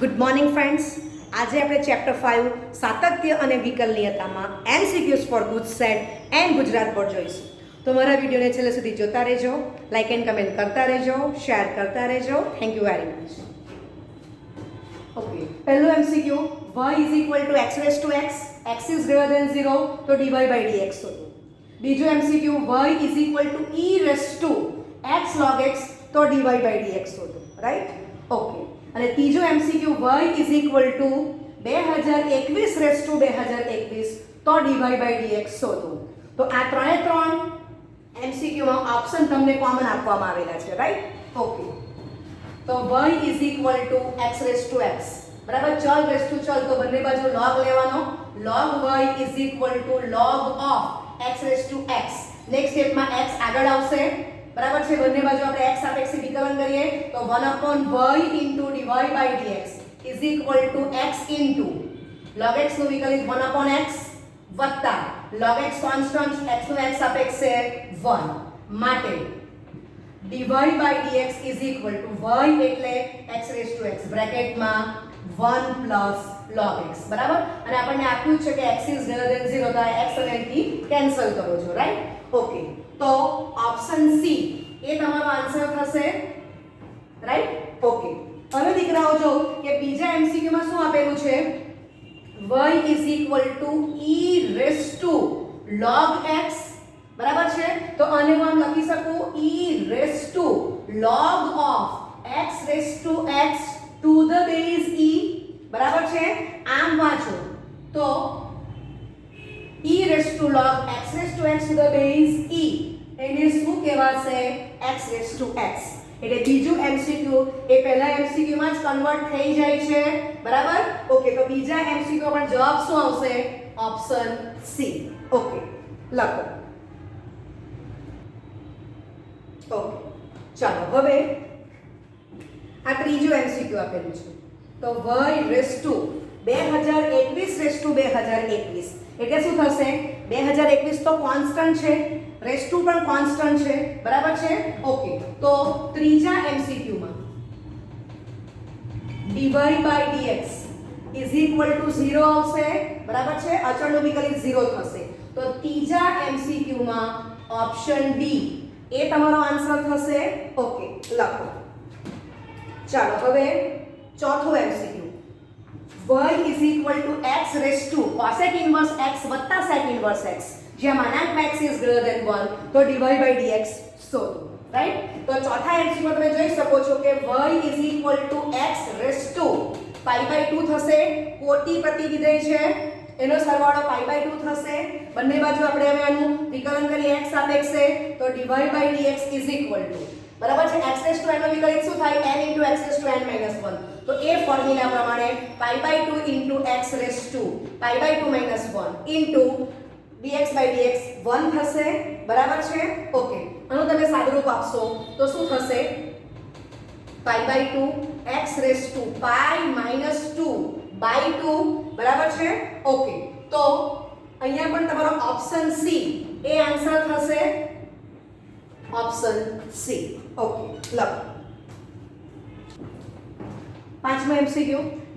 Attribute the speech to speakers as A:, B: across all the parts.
A: Good morning friends. આજે આપણે chapter 5 સાતત્ય અને વિકલનીયતામાં MCQs for GUJCET and Gujarat board જોઈશું. તો મારા વિડીયોને છેલ્લે સુધી જોતા રહેજો, લાઇક એન્ડ કમેન્ટ કરતા રહેજો, શેર કરતા રહેજો. Thank you very much. Okay, પહેલું MCQ, y is equal to x raise to x, x is greater than 0 તો dy બાય dx શોધો. બીજું MCQ, y is equal to e raise to x log x તો dy by dx શોધો. Right? Okay. અને ત્રીજો MCQ, y is equal to 2021 raise to 2021 તો dy by dx શોધો. તો આ ત્રણ MCQ માં ઓપ્શન તમને કોમન આપવામાં આવેલા છે. રાઈટ? ઓકે. તો y is equal to x raise to x, બરાબર? ચલ રેઝ ટુ ચલ તો બંને બાજુ log લેવાનો. log y is equal to log of x raise to x. Next સ્ટેપમાં x આગળ આવશે, બરાબર છે? બંને બાજુ આપણે x સાપેક્ષે વિકલન કરીએ તો 1/y into dy by dx is equal to x into log x નું વિકલિત 1/x વત્તા log x કોન્સ્ટન્ટ x નું x સાપેક્ષે 1 માટે dy by dx is equal to y એટલે x raised to x બ્રેકેટમાં 1 plus log x, બરાબર? અને આપણને આપ્યું છે કે x is greater than 0 તો આ x અને અહીંથી કેન્સલ કરો છો. રાઈટ? ઓકે. તો ઓપ્શન સી એ તમારો આન્સર થશે. રાઈટ? ઓકે. હવે દીકરાઓ જો કે બીજા MCQ માં શું આપેલું છે? y is equal to e raised to log x, બરાબર છે? તો આને હું આમ લખી શકું e raised to log of x raised to x to the base e, બરાબર છે? આમ વાંચો તો e raised to log x raised to x to the base e એને શું કહેવાશે? x raised to x. એટલે બીજું MCQ એ પહેલા MCQ માં જ કન્વર્ટ થઈ જાય છે, બરાબર? ઓકે. તો બીજા MCQ માં જવાબ શું આવશે? Option C. ઓકે, લખો. ઓકે, ચાલો હવે આ ત્રીજું MCQ આપેલું છે. તો y raised to 2021 raised to 2021 એટલે શું થશે? 2021 તો કોન્સ્ટન્ટ છે, રેઝ ટુ પણ કોન્સ્ટન્ટ છે, બરાબર છે? ઓકે. તો ત્રીજા MCQ માં dy by dx is equal to 0 આવશે, બરાબર છે? અચળનું વિકલિત 0 થશે. તો ત્રીજા MCQ માં ઓપ્શન ડી એ તમારો આન્સર થશે. ઓકે, લખો. ચાલો હવે ચોથો MCQ, y is equal to x raised to cosec inverse x વત્તા sec inverse x જ્યાં માનાંકમાં x is greater than 1 તો dy by dx શોધો. રાઈટ? તો ચોથા MCQ માં તમે જોઈ શકો છો કે y is equal to x raised to pi by 2 થશે. કોટી પ્રતિવિધેય છે એનો સરવાળો pi by 2 થશે. બંને બાજુ આપણે હવે આનું વિકલન કરીએ x સાપેક્ષે તો dy by dx is equal to, બરાબર છે? x raised to n નો વિકલિત શું થાય? n into x raised to n minus 1. તો એ ફોર્મ્યુલા પ્રમાણે pi by 2 into x raised to pi by 2 minus 1 into dx by dx 1 થશે, બરાબર છે? ઓકે. આનું તમે સાદુરૂપ આપશો તો શું થશે? pi by 2 x raised to pi minus 2 by 2, બરાબર છે? ઓકે. તો અહીંયા પણ તમારો ઓપ્શન સી એ આન્સર થશે. Option C. ઓકે, લખો. પાંચમો MCQ,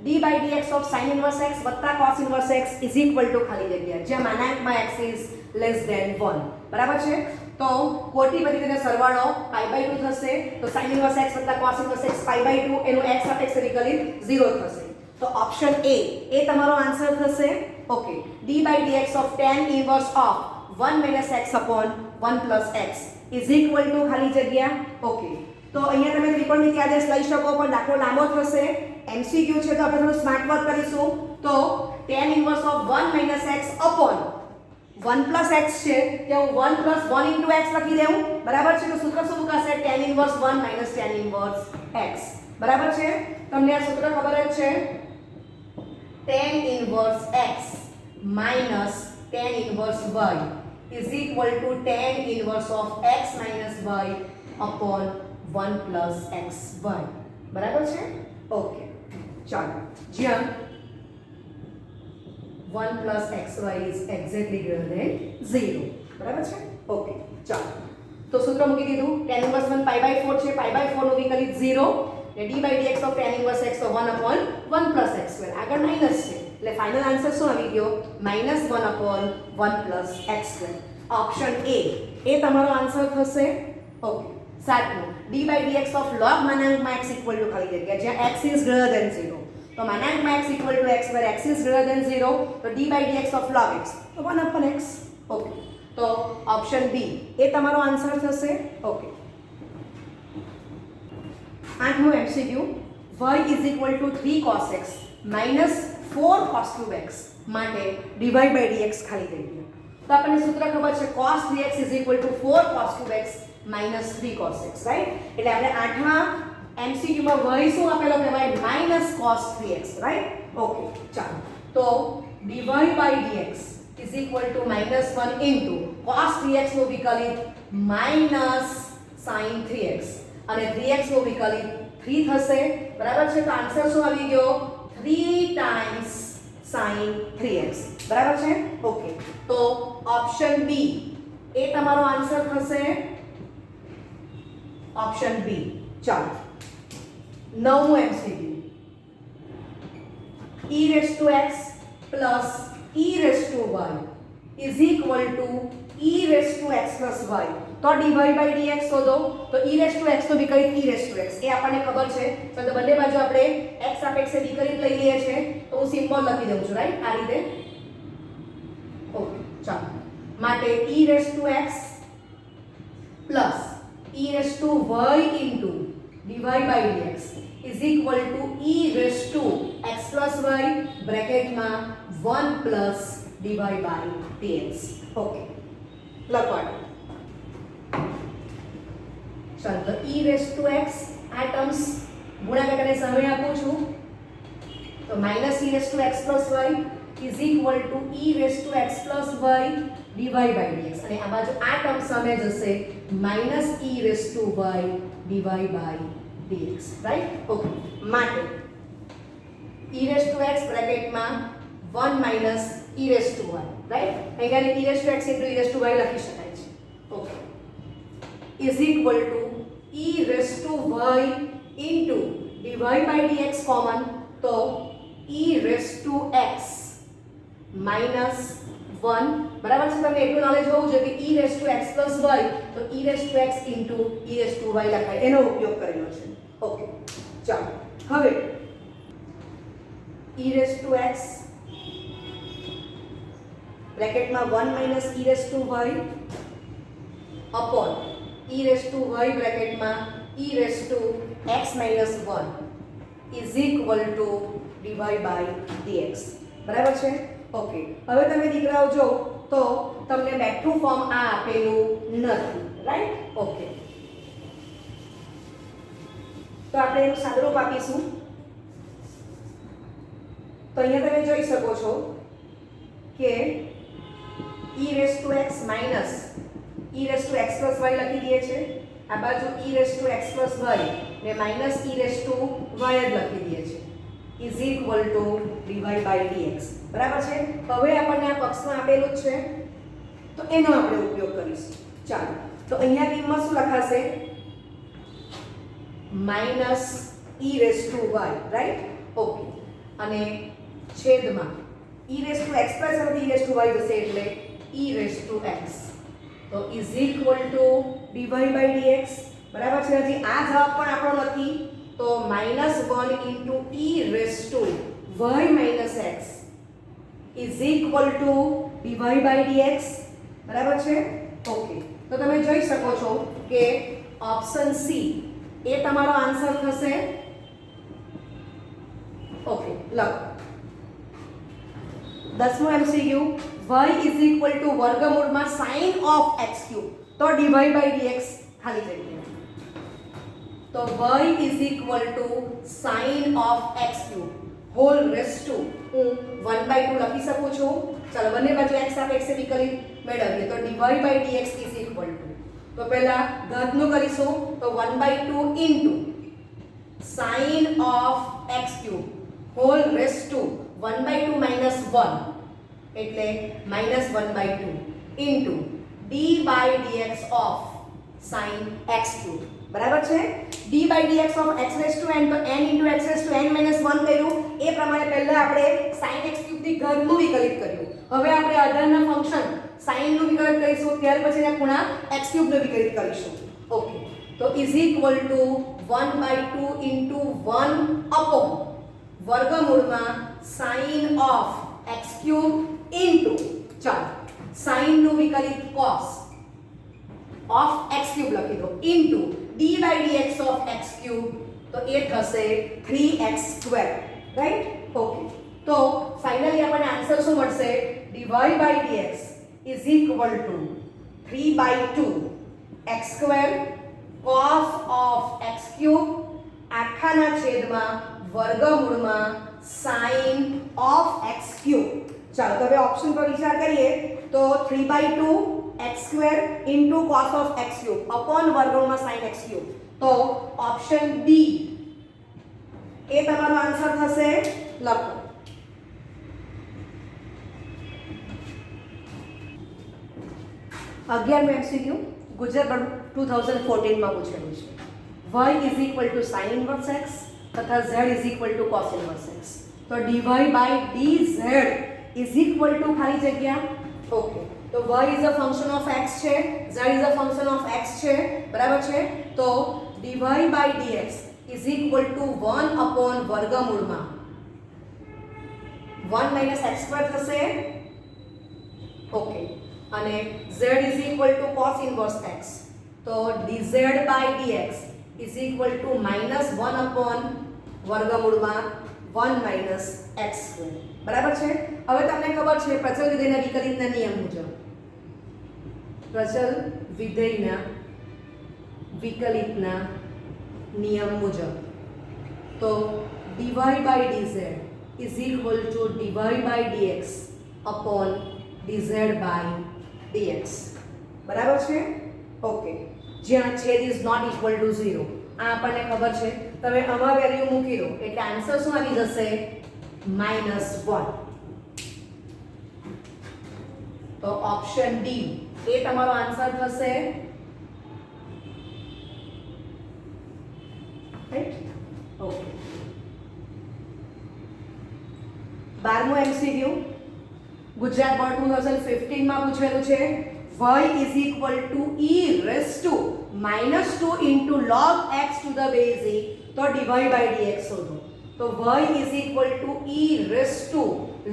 A: d by dx of sin inverse x વત્તા cos inverse x is equal to ખાલી જગ્યા જ્યાં માનાંકમાં x is less than 1, બરાબર છે? તો કોટી પ્રતિવિધેયનો સરવાળો pi by 2 થશે. તો sin inverse x વત્તા cos inverse x pi by 2 એનું x સાપેક્ષે વિકલિત 0 થશે. તો ઓપ્શન એ એ તમારો આન્સર થશે. Okay. d by dx of tan inverse of 1 minus x upon 1 plus x is equal to ખાલી જગ્યા. ઓકે. તો અહીંયા તમે ત્રિકોણમિતિ આદેશ લઈ શકો પણ દાખલો લાંબો થશે. MCQ છે તો આપણે થોડું સ્માર્ટ વર્ક કરીશું. તો tan inverse of 1 minus x upon 1 plus x છે કે હું 1 plus 1 into x લખી દેઉં, બરાબર છે? તો સૂત્ર શું મુકાશે? tan inverse 1 minus tan inverse x, બરાબર છે? તમને આ સૂત્ર ખબર જ છે. tan inverse x minus tan inverse y is equal to tan inverse of x minus y upon 1 plus xy, બરાબર છે? ઓકે, ચાલો. જ્યાં 1 plus xy is exactly greater than 0, બરાબર છે? ઓકે, ચાલો. તો સૂત્ર મૂકી દીધું. tan inverse 1 pi by 4 છે, pi by 4 નું વિકલિત 0 ને d by dx of tan inverse x તો 1/1 પ્લસ x સ્ક્વેર આગળ માઇનસ છે એટલે ફાઇનલ આન્સર શું આવી ગયો -1/1 plus x square. Option A તમારો આન્સર થશે. ઓકે. સાતમું d by dx of log માનાંકમાં x ઇક્વલ ટુ ખાલી જગ્યા જ્યાં x ઇઝ ગ્રેટર ધેન 0 તો માનાંકમાં x equal to x where x is greater than 0 તો d by dx of log x તો 1/x. ઓકે. તો ઓપ્શન બી એ તમારો આન્સર થશે. ઓકે. આઠમું MCQ y is equal two 3 cos x minus 4 cos cube x માટે dy by dx ખાલી જગ્યા. તો આપણને સૂત્ર ખબર છે cos 3x is equal two 4 cos cube x minus 3 cos x right. એટલે આપણે આઠમા MCQ માં y શું આપેલો કહેવાય minus cos 3x right. Okay ચાલો તો dy by dx is equal to -1 into cos 3x નું વિકલિત minus sin 3x અને 3x નું વિકલિત 3 થશે બરાબર છે. તો આન્સર શું આવી ગયો 3 times sin 3x બરાબર છે. ઓકે. તો ઓપ્શન બી એ તમારો આન્સર થશે. Option B. ચાલો નવમું MCQ e raised to x plus e raised to y is equal to e raised to x plus y. તો dy by dx શોધો તો e raised to x તો વિકલિત e raised to x એ આપણને ખબર છે. તો બંને બાજુ આપણે x સાપેક્ષે વિકલિત લઈ લઈએ છે તો હું સિમ્બોલ લખી દઉં છું રાઈટ આ રીતે. ઓકે ચાલો માટે e raised to x plus e raised to y into dy by dx is equal to e raised to x plus y બ્રેકેટમાં 1 plus dy by dx. Okay લખવાનું ચાલો તો e raised to x આ terms ગુણાકાર કરીને સમય આપું છું તો minus e raised to x plus y is equal to e raised to x plus y dy by dx અને આ બાજુ આ ટર્મ સામે જશે minus e raised to y dy by dx right. Okay માટે e raised to x બ્રેકેટમાં 1 minus e raised to y right. અહીંયા e raised to x into e raised to y લખી શકાય છે. Okay is equal to e raised to y into dy by dx common તો e raised to x minus 1 બરાબર છે. તમને એટલું knowledge હોવું જોઈએ કે e raised to x plus y તો e raised to x into e raised to y લખાય એનો ઉપયોગ કરેલો છે. ઓકે ચાલો હવે e raised to x બ્રેકેટમાં 1 minus e raised to y upon e raised to y બ્રેકેટમાં e raised to x minus 1 is equal to dy by dx બરાબર છે. Okay હવે તમે દીકરાઓ જો તો તમને બેકનું ફોર્મ આ આપેલું નથી રાઈટ. ઓકે તો આપણે એનું સાદુરૂપ આપીશું. તો અહીંયા તમે જોઈ શકો છો કે e raised to x minus e raised to x plus y લખી દઈએ છે. આ બાજુ e raised to x plus y ને minus e raised to y જ લખી દઈએ છે is equal to dy by dx બરાબર છે. હવે આપણને આ પક્ષમાં આપેલું જ છે તો એનો આપણે ઉપયોગ કરીશું. ચાલો તો અહીંયા કિંમત શું લખાશે minus e raised to y right. Okay અને છેદમાં e raised to x plus e raised to y જશે એટલે e raised to x તો is equal to dy by dx બરાબર છે. હજી આ જવાબ પણ આપણો નથી તો -1 into e raised to y minus x is equal to dy by dx બરાબર છે. ઓકે તો તમે જોઈ શકો છો કે ઓપ્શન સી એ તમારો આન્સર થશે. ઓકે લખો 10મો MCQ y is equal to વર્ગમૂળમાં sin of x cube તો dy by dx ખાલી જગ્યા તો y is equal to sin of x cube whole raised to હું 1/2 લખી શકું છું. ચાલો બંને બાજુ x સાપેક્ષે વિકલિત મેળવીએ તો dy by dx is equal to તો પહેલા ઘાતનું કરીશું તો 1/2 into sin of x cube whole raised to 1/2 minus 1 એટલે -1/2 into d by dx of sin x cube બરાબર છે. d by dx of x raised to n તો n into x raised to n minus 1 કર્યું એ પ્રમાણે પહેલા આપણે sin x cube ની ઘરનું વિકલિત કર્યું હવે આપણે અઢારના ફંક્શન sin નું વિકલિત કરીશું ત્યાર પછી એના ખૂણા x cube નું વિકલિત કરીશું ઓકે તો is equal to 1/2 into 1 upon વર્ગમૂળમાં sin of x cube into ચાલો sin નું વિકલિત cos of x cube લખી દો into d by dx of x cube તો એ થશે 3x square રાઈટ ઓકે તો ફાઇનલી આપણને આન્સર શું મળશે dy by dx is equal to 3/2 x square cos of x cube આખાના છેદમાં વર્ગમૂળમાં sin of x cube ચાલો તો હવે ઓપ્શન પર વિચાર કરીએ તો 3/2 x square into cos of x cube upon વર્ગમૂળમાં sin x cube તો ઓપ્શન ડી એ તમારો આન્સર થશે લખો 11 MCQ ગુજરાત બોર્ડ 2014 માં પૂછેલું છે y is equal to sin inverse x તથા z is equal to cos inverse x તો dy by dz is equal to ખાલી જગ્યા ઓકે તો y is a function of x છે z is a function of x છે બરાબર છે તો dy by dx is equal to 1 upon વર્ગમૂળમાં 1 minus x square થશે ઓકે અને z is equal to cos inverse x તો dz by dx is equal to minus 1 upon વર્ગમૂળમાં 1 minus x square બરાબર છે હવે તમને ખબર છે પ્રચલ વિધેયના વિકલિતના નિયમ મુજબ પ્રચલ વિધેયના વિકલિતના નિયમ મુજબ તો dy by dz is equal to dy by dx upon dz by dx બરાબર છે ઓકે જ્યાં છેદ is not equal to 0 આ આપણને ખબર છે તમે આમાં વેલ્યુ મૂકી દો એટલે આન્સર શું આવી જશે -1 તો ઓપ્શન ડી એ તમારો આન્સર થશે રાઈટ ઓકે 12મો MCQ ગુજરાત બોર્ડ 2015 માં પૂછેલું છે y is equal to e raised to -2 into log x to the base e તો dy by dx શોધો તો y is equal to e raised to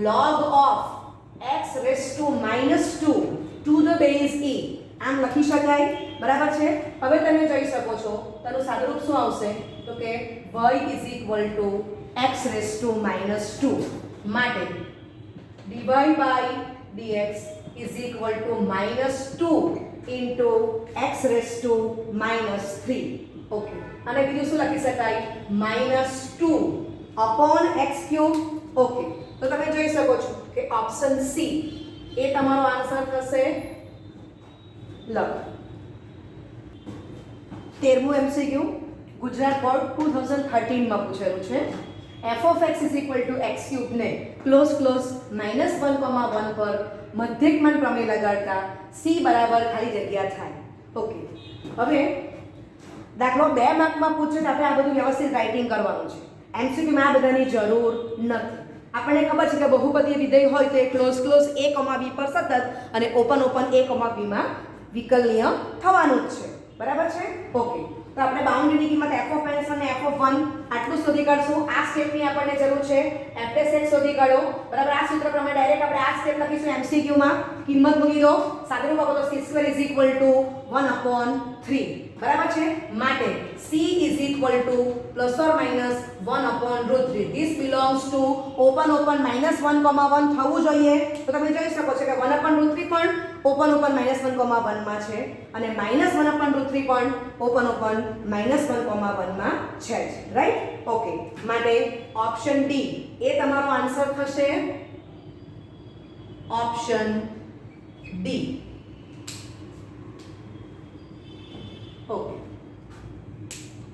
A: log of x raised to -2 to the base e આમ લખી શકાય બરાબર છે હવે તમે જોઈ શકો છો તેનું સાદુરૂપ શું આવશે તો કે y is equal to x raised to -2 માટે dy by dx is equal to -2 into x raised to -3 okay અને બીજું શું લખી શકાય -2 upon x cube ઓકે તો તમે જોઈ શકો છો કે ઓપ્શન સી એ તમારો આન્સર થશે લખો 13મું MCQ ગુજરાત બોર્ડ 2013 માં પૂછેલું છે f of x is equal to x cube ને ક્લોઝ -1,1 પર મધ્યકમાન પ્રમેય લગાડતા c બરાબર ખાલી જગ્યા થાય ઓકે હવે દાખલો 2 માર્કમાં પૂછે તો આપણે આ બધું વ્યવસ્થિત રાઇટિંગ કરવાનું છે MCQ માં આ બધાની જરૂર નથી આપણને ખબર છે કે બહુપદીય વિધેય હોય તો એ ક્લોઝ a, b પર સતત અને ઓપન a, b માં વિકલનીય થવાનું જ છે બરાબર છે ઓકે તો આપણે બાઉન્ડ્રીની કિંમત f of n અને f of 1 આટલું શોધી કાઢશું આ સ્ટેપની આપણને જરૂર છે f x શોધી કાઢો બરાબર આ સૂત્ર પ્રમાણે ડાયરેક્ટ આપણે આ સ્ટેપ લખીશું MCQ માં કિંમત મૂકી દો સાદુરૂપ આપો તો c² = 1/3 બરાબર છે માટે c ± 1/√3 this belongs to open -1,1 થવું જોઈએ તો તમે જોઈ શકો છો કે 1/√3 પણ ઓપન -1,1 માં છે અને -1/√3 પણ ઓપન -1,1 માં છે રાઈટ ઓકે માટે ઓપ્શન ડી એ તમારો આન્સર થશે ઓપ્શન ડી ઓકે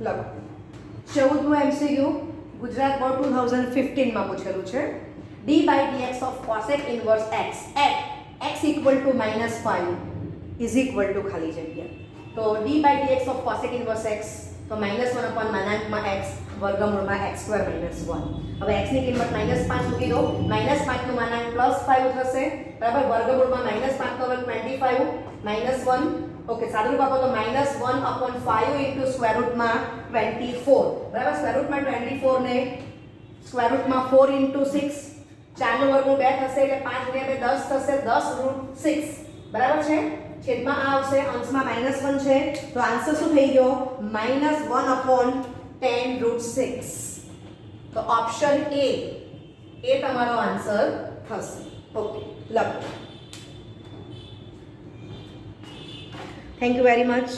A: લખો 14મું MCQ ગુજરાત બોર્ડ 2015 માં પૂછેલું છે d by dx of cosec inverse x at x equal to -5 is equal to ખાલી જગ્યા તો d by dx of cosec inverse x તો તો -1 અપોન માનાંકમાં x વર્ગમૂળમાં x² - 1. હવે x ની કિંમત -5 મૂકી દો. -5 નું માનાંક +5 થશે બરાબર. વર્ગમૂળમાં -5 તો હવે 25 -1 ઓકે સાદુરૂપ આપો તો -1 અપોન 5 ઇન્ટુ સ્ક્વેર રૂટમાં 24 બરાબર. સ્ક્વેર રૂટમાં 24 ને સ્ક્વેર રૂટમાં 4 ઇન્ટુ 6 4 નું વર્ગમૂળ 2 થશે એટલે 5 ગુણ્યા 2 10 થશે 10 રૂટ 6 બરાબર છે. છેદમાં આ આવશે અંશમાં -1 છે તો આન્સર શું થઈ ગયો -1 અપોન 10 રૂટ 6. તો ઓપ્શન એ તમારો આન્સર થશે. ઓકે લખો. Thank you very much.